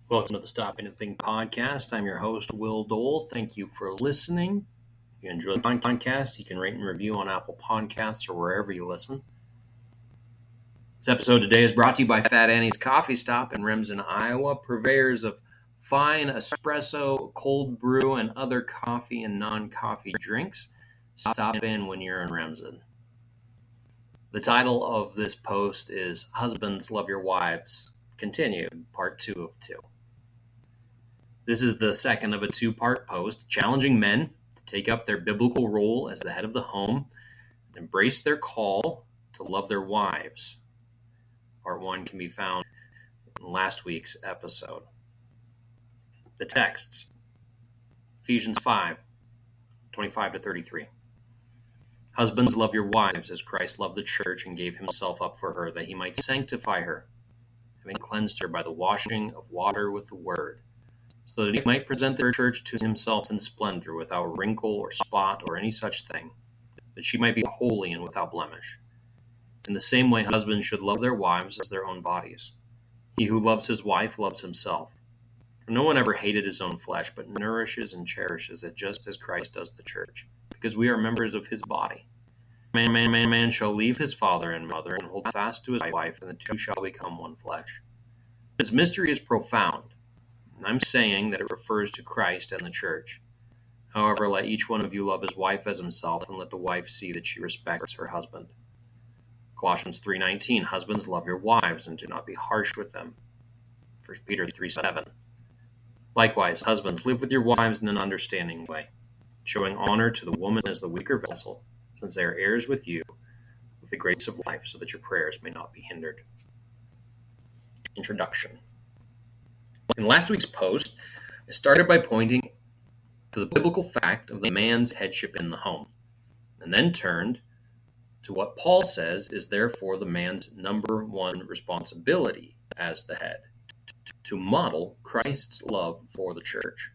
Welcome to the Stopping and Think podcast. I'm your host, Will Dole. Thank you for listening. If you enjoy the podcast, you can rate and review on Apple Podcasts or wherever you listen. This episode today is brought to you by Fat Annie's Coffee Stop in Remsen, Iowa, purveyors of fine espresso, cold brew, and other coffee and non-coffee drinks. Stop in when you're in Remsen. The title of this post is Husbands Love Your Wives, Continued, Part 2 of 2. This is the second of a two-part post challenging men to take up their biblical role as the head of the home and embrace their call to love their wives. Part 1 can be found in last week's episode. The texts, Ephesians 5:25-33. Husbands, love your wives as Christ loved the church and gave himself up for her, that he might sanctify her, having cleansed her by the washing of water with the word, so that he might present the church to himself in splendor, without wrinkle or spot or any such thing, that she might be holy and without blemish. In the same way, husbands should love their wives as their own bodies. He who loves his wife loves himself. For no one ever hated his own flesh, but nourishes and cherishes it, just as Christ does the church, because we are members of his body. Man shall leave his father and mother and hold fast to his wife, and the two shall become one flesh. This mystery is profound. I'm saying that it refers to Christ and the church. However, let each one of you love his wife as himself, and let the wife see that she respects her husband. Colossians 3:19, husbands, love your wives and do not be harsh with them. 1 Peter 3:7. Likewise, husbands, live with your wives in an understanding way, showing honor to the woman as the weaker vessel, since they are heirs with you of the grace of life, so that your prayers may not be hindered. Introduction. In last week's post, I started by pointing to the biblical fact of the man's headship in the home, and then turned to what Paul says is therefore the man's number one responsibility as the head, to model Christ's love for the church.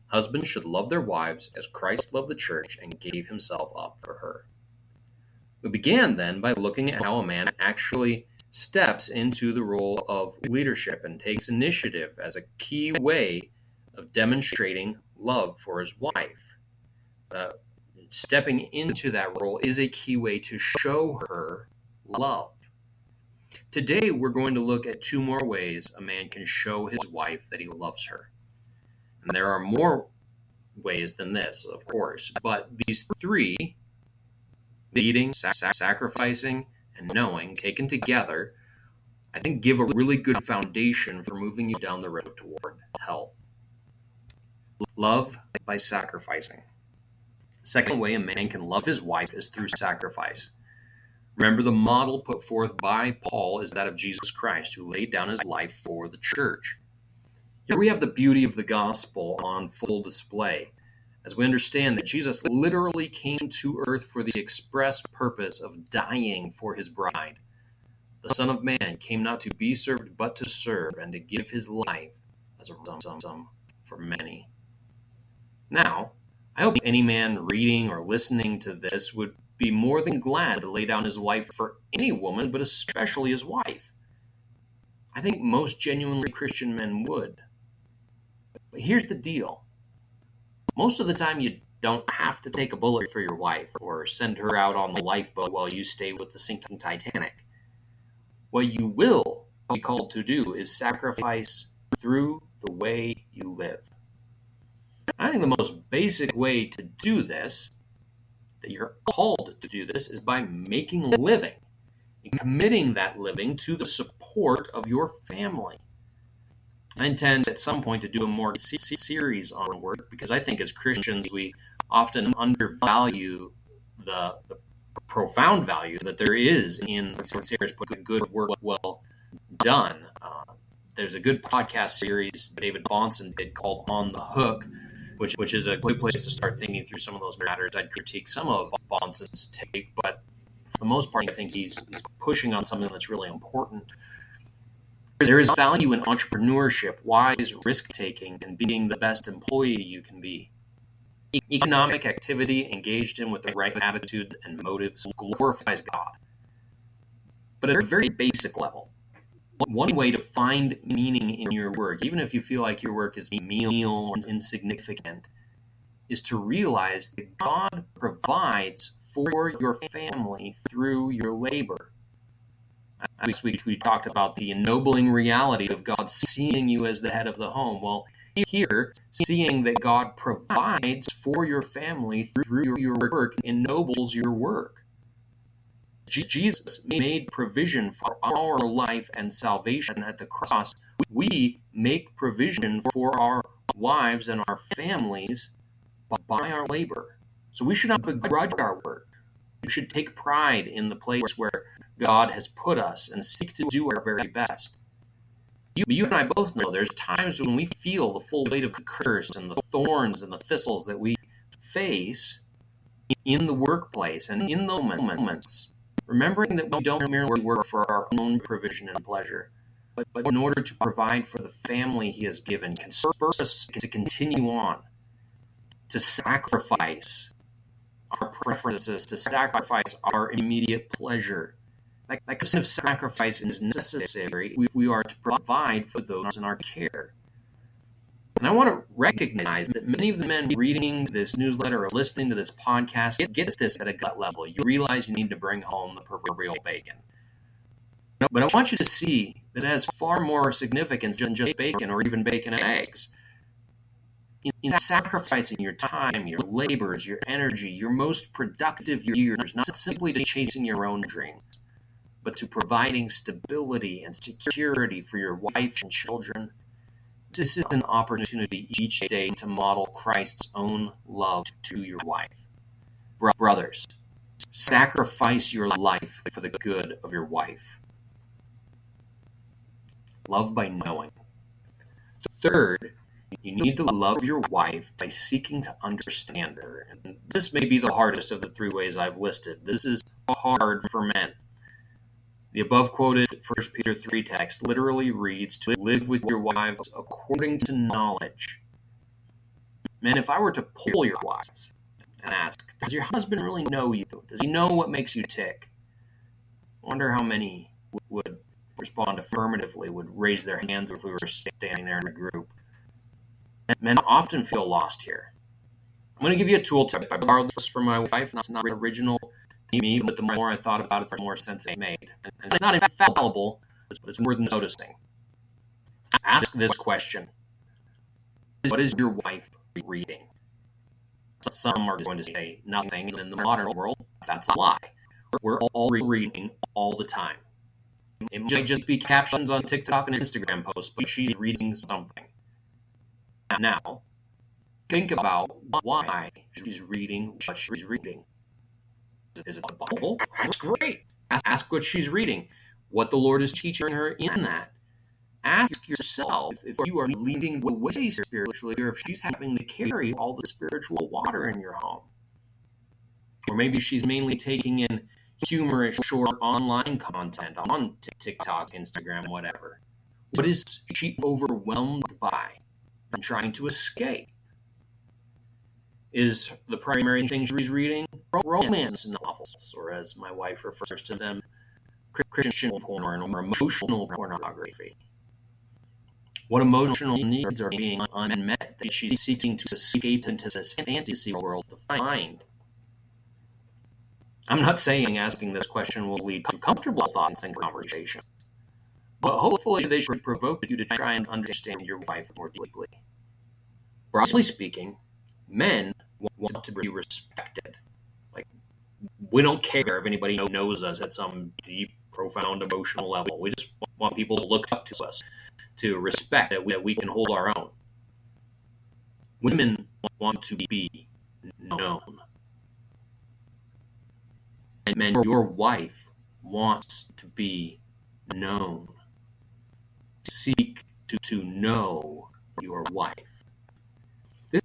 Husbands should love their wives as Christ loved the church and gave himself up for her. We began then by looking at how a man actually steps into the role of leadership and takes initiative as a key way of demonstrating love for his wife. Stepping into that role is a key way to show her love. Today, we're going to look at two more ways a man can show his wife that he loves her. And there are more ways than this, of course, but these three, leading, sacrificing, and knowing, taken together, I think give a really good foundation for moving you down the road toward health. Love by sacrificing. The second way a man can love his wife is through sacrifice. Remember, the model put forth by Paul is that of Jesus Christ, who laid down his life for the church. Here we have the beauty of the gospel on full display, as we understand that Jesus literally came to earth for the express purpose of dying for his bride. The Son of Man came not to be served, but to serve, and to give his life as a ransom for many. Now, I hope any man reading or listening to this would be more than glad to lay down his life for any woman, but especially his wife. I think most genuinely Christian men would. But here's the deal. Most of the time, you don't have to take a bullet for your wife or send her out on the lifeboat while you stay with the sinking Titanic. What you will be called to do is sacrifice through the way you live. I think the most basic way to do this, that you're called to do this, is by making a living and committing that living to the support of your family. I intend at some point to do a more series on work, because I think as Christians we often undervalue the profound value that there is in put good work well done. There's a good podcast series David Bahnsen did called On the Hook, which is a good place to start thinking through some of those matters. I'd critique some of Bahnsen's take, but for the most part, I think he's pushing on something that's really important. There is value in entrepreneurship, wise risk-taking, and being the best employee you can be. Economic activity engaged in with the right attitude and motives glorifies God. But at a very basic level, One way to find meaning in your work, even if you feel like your work is menial and insignificant, is to realize that God provides for your family through your labor. This week we talked about the ennobling reality of God seeing you as the head of the home. Well, here, seeing that God provides for your family through your work ennobles your work. Jesus made provision for our life and salvation at the cross. We make provision for our wives and our families by our labor. So we should not begrudge our work. We should take pride in the place where God has put us and seek to do our very best. You and I both know there's times when we feel the full weight of the curse and the thorns and the thistles that we face in the workplace and in those moments, remembering that we don't merely work for our own provision and pleasure, but in order to provide for the family He has given, can spur us to continue on, to sacrifice our preferences, to sacrifice our immediate pleasure. That kind of sacrifice is necessary if we are to provide for those in our care. And I want to recognize that many of the men reading this newsletter or listening to this podcast get this at a gut level. You realize you need to bring home the proverbial bacon. But I want you to see that it has far more significance than just bacon or even bacon and eggs. In sacrificing your time, your labors, your energy, your most productive years, not simply to chasing your own dreams, but to providing stability and security for your wife and children. This is an opportunity each day to model Christ's own love to your wife. Brothers, sacrifice your life for the good of your wife. Love by knowing. Third, you need to love your wife by seeking to understand her. And this may be the hardest of the three ways I've listed. This is hard for men. The above quoted 1 Peter 3 text literally reads, to live with your wives according to knowledge. Men, if I were to poll your wives and ask, does your husband really know you? Does he know what makes you tick? I wonder how many would respond affirmatively, would raise their hands if we were standing there in a group. Men often feel lost here. I'm going to give you a tool tip. I borrowed this from my wife, and it's not original to me, but the more I thought about it, the more sense it made. And it's not infallible, but it's worth noticing. Ask this question. What is your wife reading? Some are going to say nothing, and in the modern world, that's a lie. We're all reading all the time. It might just be captions on TikTok and Instagram posts, but she's reading something. Now, think about why she's reading what she's reading. Is it the Bible? That's great. Ask what she's reading, what the Lord is teaching her in that. Ask yourself if you are leading the way spiritually, or if she's having to carry all the spiritual water in your home. Or maybe she's mainly taking in humorous, short online content on TikTok, Instagram, whatever. What is she overwhelmed by and trying to escape? Is the primary thing she's reading romance novels, or as my wife refers to them, Christian porn or emotional pornography? What emotional needs are being unmet that she's seeking to escape into this fantasy world to find? I'm not saying asking this question will lead to comfortable thoughts and conversation, but hopefully they should provoke you to try and understand your wife more deeply. Broadly speaking, men want to be respected. Like, we don't care if anybody knows us at some deep, profound emotional level. We just want people to look up to us, to respect that we can hold our own. Women want to be known. And men, your wife wants to be known. Seek to know your wife.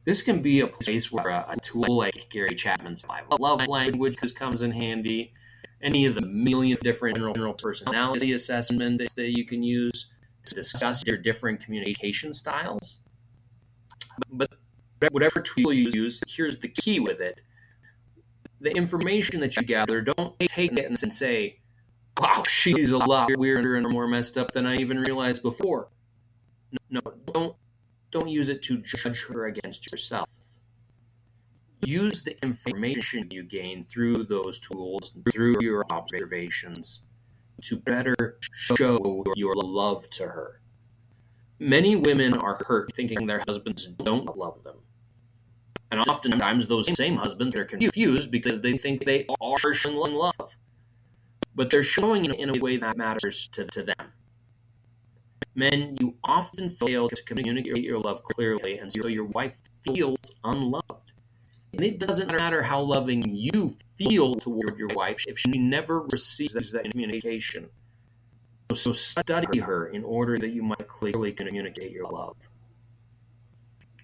This can be a place where a tool like Gary Chapman's 5 love languages comes in handy. Any of the million different general personality assessments that you can use to discuss your different communication styles. But whatever tool you use, here's the key with it. The information that you gather, don't take it and say, wow, she's a lot weirder and more messed up than I even realized before. No, don't use it to judge her against yourself. Use the information you gain through those tools, through your observations, to better show your love to her. Many women are hurt thinking their husbands don't love them. And oftentimes those same husbands are confused because they think they are showing love. But they're showing it in a way that matters to them. Men, you often fail to communicate your love clearly, and so your wife feels unloved. And it doesn't matter how loving you feel toward your wife if she never receives that communication. So study her in order that you might clearly communicate your love.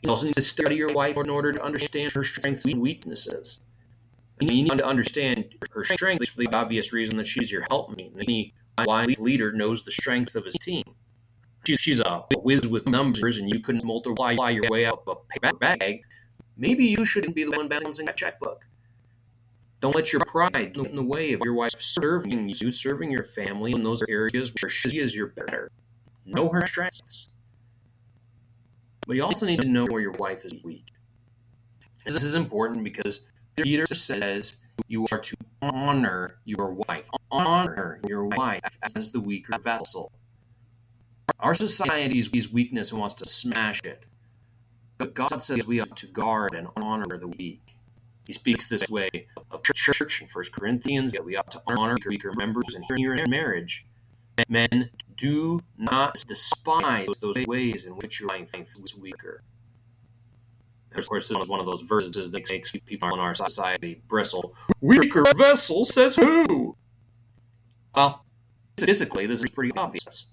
You also need to study your wife in order to understand her strengths and weaknesses. You need to understand her strengths for the obvious reason that she's your helpmate. And any wise leader knows the strengths of his team. She's a whiz with numbers and you couldn't multiply your way out of a paper bag. Maybe you shouldn't be the one balancing that checkbook. Don't let your pride get in the way of your wife serving you, serving your family in those areas where she is your better. Know her strengths. But you also need to know where your wife is weak. This is important because Peter says you are to honor your wife. Honor your wife as the weaker vessel. Our society sees weakness and wants to smash it. But God says we ought to guard and honor the weak. He speaks this way of church in 1 Corinthians, that we ought to honor weaker members, and here in marriage. Men, do not despise those ways in which your wife is weaker. And of course, this is one of those verses that makes people in our society bristle. Weaker vessel, says who? Well, physically, this is pretty obvious.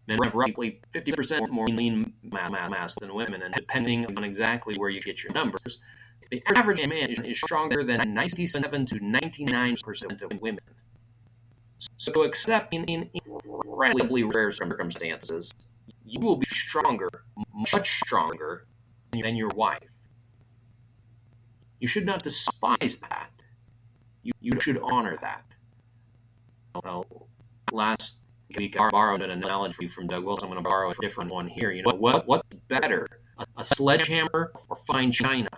Men have roughly 50% more lean mass than women, and depending on exactly where you get your numbers, the average man is stronger than 97 to 99% of women. So except in incredibly rare circumstances, you will be stronger, much stronger, than your wife. You should not despise that. You should honor that. Well, last week I borrowed an analogy from Doug Wilson. I'm going to borrow a different one here. You know, what's better, a sledgehammer or fine china?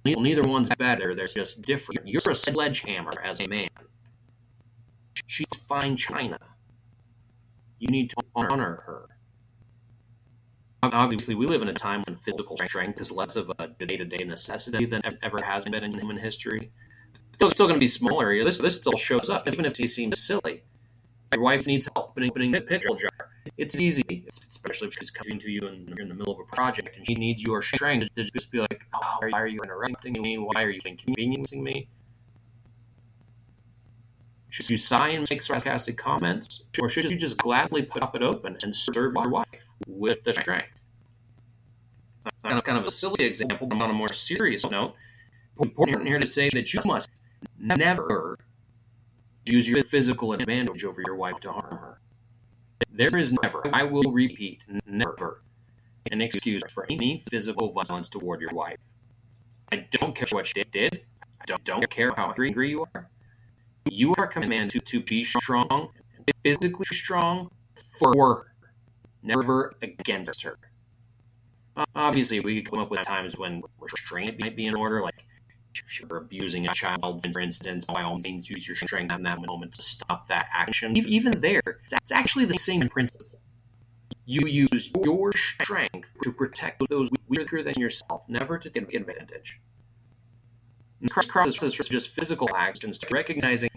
Well, neither one's better. They're just different. You're a sledgehammer as a man. She's fine china. You need to honor her. Obviously, we live in a time when physical strength is less of a day-to-day necessity than ever has been in human history. It's still going to be smaller. This still shows up, even if it seems silly. Your wife needs help opening the pickle jar. It's easy, especially if she's coming to you and you're in the middle of a project and she needs your strength to just be like, oh, why are you interrupting me? Why are you inconveniencing me? Should you sigh and make sarcastic comments? Or should you just gladly pop it open and serve your wife with the strength? Kind of a silly example, but on a more serious note, important here to say that you must never use your physical advantage over your wife to harm her. There is never, I will repeat, never an excuse for any physical violence toward your wife. I don't care what she did. I don't care how angry you are. You are commanded to be strong, physically strong for her, never against her. Obviously, we could come up with times when restraint might be in order, like if you're abusing a child, for instance, by all means, use your strength in that moment to stop that action. Even there, it's actually the same principle. You use your strength to protect those weaker than yourself, never to take advantage. And this process for just physical actions, to recognizing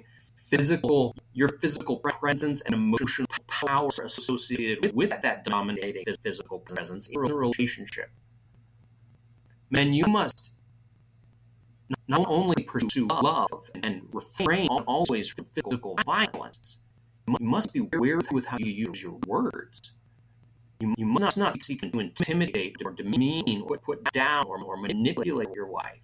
your physical presence and emotional power associated with that dominating physical presence in a relationship. Men, you must not only pursue love and refrain always from physical violence, you must be wary with how you use your words. You must not seek to intimidate or demean or put down or manipulate your wife.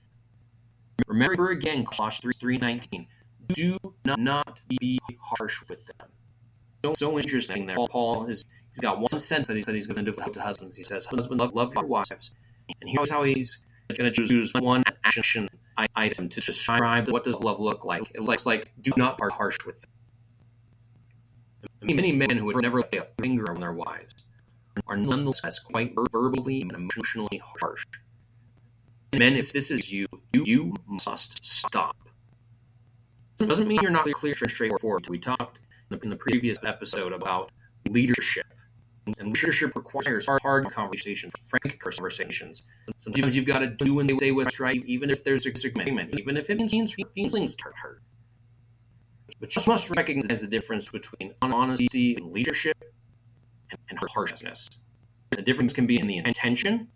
Remember again, Colossians 3:19. Do not be harsh with them. So interesting there. Paul he's got one sentence that he's going to devote to husbands. He says, husbands, love your wives. And here's how he's going to choose one action item to describe what does love look like. It looks like do not be harsh with them. Many men who would never lay a finger on their wives are nonetheless quite verbally and emotionally harsh. Men, if this is you, you must stop. It doesn't mean you're not clear and straightforward. We talked in the previous episode about leadership. And leadership requires hard conversations, frank conversations. Sometimes you've got to do and say what's right, even if there's a disagreement, even if it means your feelings get hurt. But you must recognize the difference between honesty and leadership and harshness. The difference can be in the intention,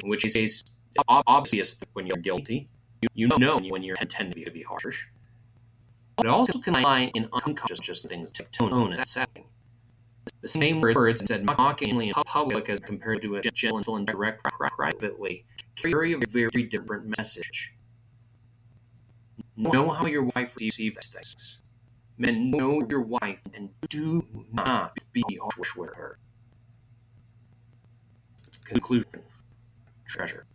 in which case obvious when you're guilty. You know when you're intending to be harsh. But it also can lie in unconscious things like tone and setting. The same words said mockingly in public as compared to a gentle and direct privately carry a very different message. Know how your wife receives things. Men, know your wife and do not be harsh with her. Conclusion. Treasure.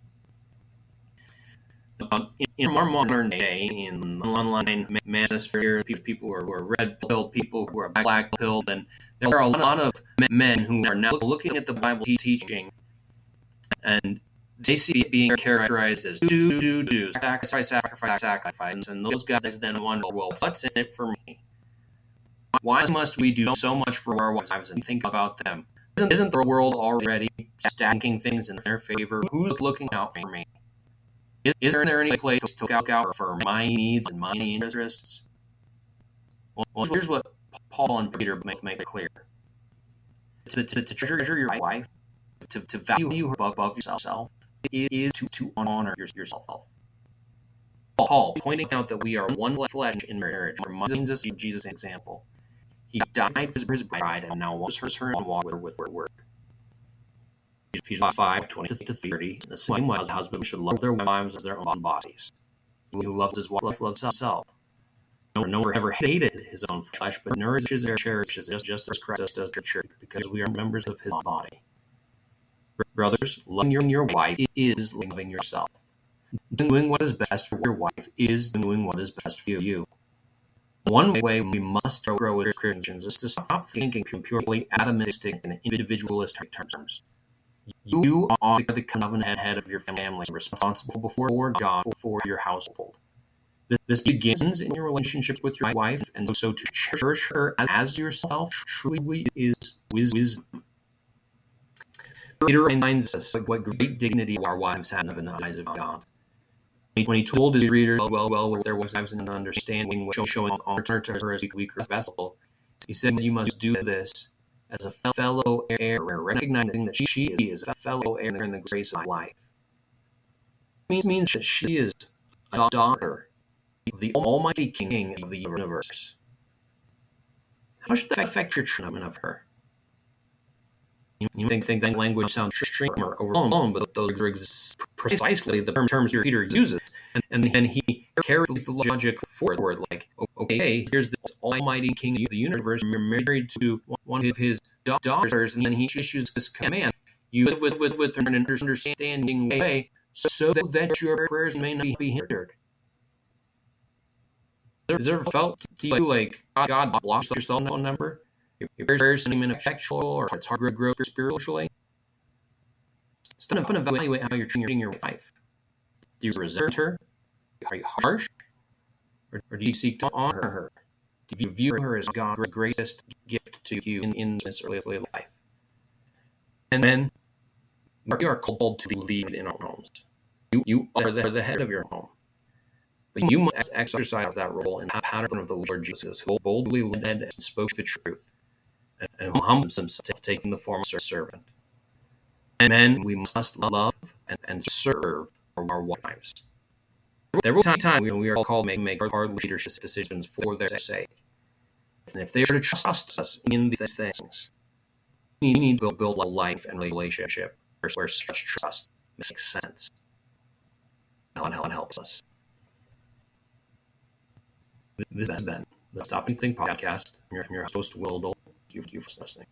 In our modern day, in the online manosphere, people who are red-pilled, people who are black-pilled, and there are a lot of men who are now looking at the Bible teaching, and they see it being characterized as do, sacrifice, and those guys then wonder, well, what's in it for me? Why must we do so much for our wives and think about them? Isn't the world already stacking things in their favor? Who's looking out for me? Is there any place to look out for my needs and my interests? Well, here's what Paul and Peter both make it clear. To treasure your wife, to value her above yourself, is to honor yourself. Paul, pointing out that we are one flesh in marriage, reminds us of Jesus' example. He died for his bride and now wants her and walk with her word. Ephesians 5:20-30. In the same way, husbands should love their wives as their own bodies. He who loves his wife loves himself. No one ever hated his own flesh, but nourishes and cherishes it just as Christ does the church, because we are members of his body. Brothers, loving your wife is loving yourself. Doing what is best for your wife is doing what is best for you. One way we must grow as Christians is to stop thinking purely atomistic and individualistic terms. You are the covenant head of your family, responsible before God for your household. This begins in your relationship with your wife, and so to cherish her as yourself truly is wisdom. Peter reminds us what great dignity our wives have in the eyes of God. When he told his readers, well, with their wives and understanding, showing honor to her as a weaker vessel, he said, you must do this as a fellow heir, recognizing that she is a fellow heir in the grace of life. It means that she is a daughter of the Almighty King of the universe. How should that affect your treatment of her? You think that language sounds extreme or overblown, but those are precisely the terms Peter uses. And then he carries the logic forward, like, okay, here's this Almighty King of the universe, and you're married to one of his daughters, and then he issues this command. You live with her in an understanding way, so that your prayers may not be hindered. Has it ever felt to you like God blocks your cell phone number? Your prayers seem ineffectual, or it's hard to grow spiritually? Stop and evaluate how you're treating your wife. Do you resent her? Are you harsh? Or do you seek to honor her? Do you view her as God's greatest gift to you in this early life? And then, we are called to lead in our homes. You are the head of your home. But you must exercise that role in the pattern of the Lord Jesus, who boldly led and spoke the truth, and who humbled himself, taking the form of a servant. And men, we must love and serve our wives. There will be time when we are called to make hard leadership decisions for their sake. And if they are to trust us in these things, we need to build a life and relationship where such trust makes sense. And helps us. This has been the Stop and Think podcast. I'm your host, Will Dole. Thank you for listening.